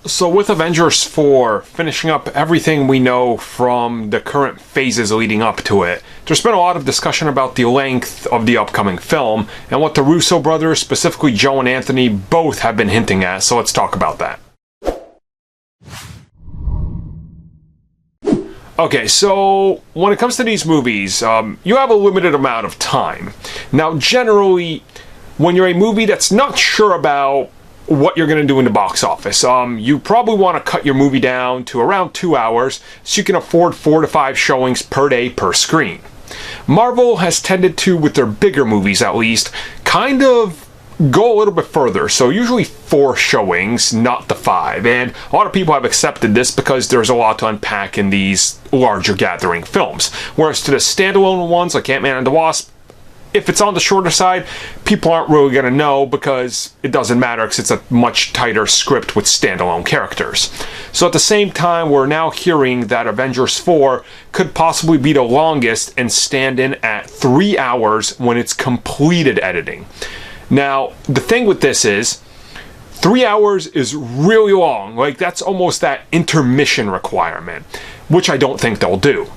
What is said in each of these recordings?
So with Avengers 4 finishing up everything we know from the current phases leading up to it, there's been a lot of discussion about the length of the upcoming film and what the Russo brothers, specifically Joe and Anthony, both have been hinting at, so let's talk about that. Okay, so when it comes to these movies, you have a limited amount of time. Now generally, when you're a movie that's not sure about what you're going to do in the box office, you probably want to cut your movie down to around 2 hours so you can afford 4 to 5 showings per day per screen. Marvel has tended to, with their bigger movies at least, kind of go a little bit further, so usually 4 showings, not the 5, and a lot of people have accepted this because there's a lot to unpack in these larger gathering films, whereas to the standalone ones like Ant-Man and the Wasp, if it's on the shorter side, people aren't really going to know because it doesn't matter because it's a much tighter script with standalone characters. So at the same time, we're now hearing that Avengers 4 could possibly be the longest and stand in at 3 hours when it's completed editing. Now, the thing with this is, 3 hours is really long. Like, that's almost that intermission requirement, which I don't think they'll do.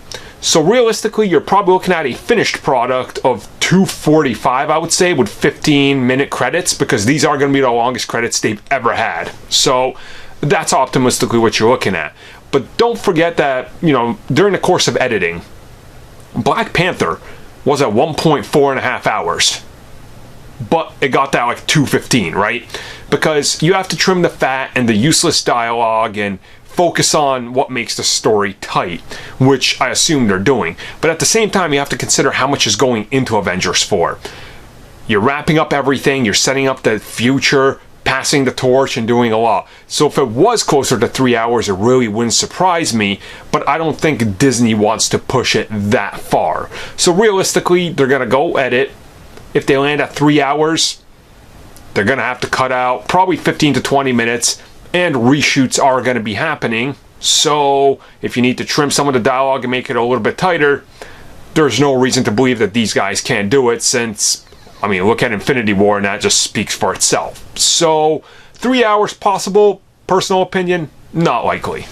So realistically, you're probably looking at a finished product of 2:45, I would say, with 15-minute credits, because these are going to be the longest credits they've ever had. So that's optimistically what you're looking at. But don't forget that, during the course of editing, Black Panther was at 1.4.5 hours. But it got that like 2:15, right? Because you have to trim the fat and the useless dialogue and focus on what makes the story tight, which I assume they're doing. But at the same time, you have to consider how much is going into Avengers 4. You're wrapping up everything, you're setting up the future, passing the torch, and doing a lot. So if it was closer to 3 hours, it really wouldn't surprise me, but I don't think Disney wants to push it that far. So realistically, they're gonna go edit. If they land at 3 hours, they're gonna have to cut out probably 15 to 20 minutes, and reshoots are going to be happening. So if you need to trim some of the dialogue and make it a little bit tighter, there's no reason to believe that these guys can't do it, since, I mean, look at Infinity War and that just speaks for itself. So 3 hours possible, personal opinion, not likely.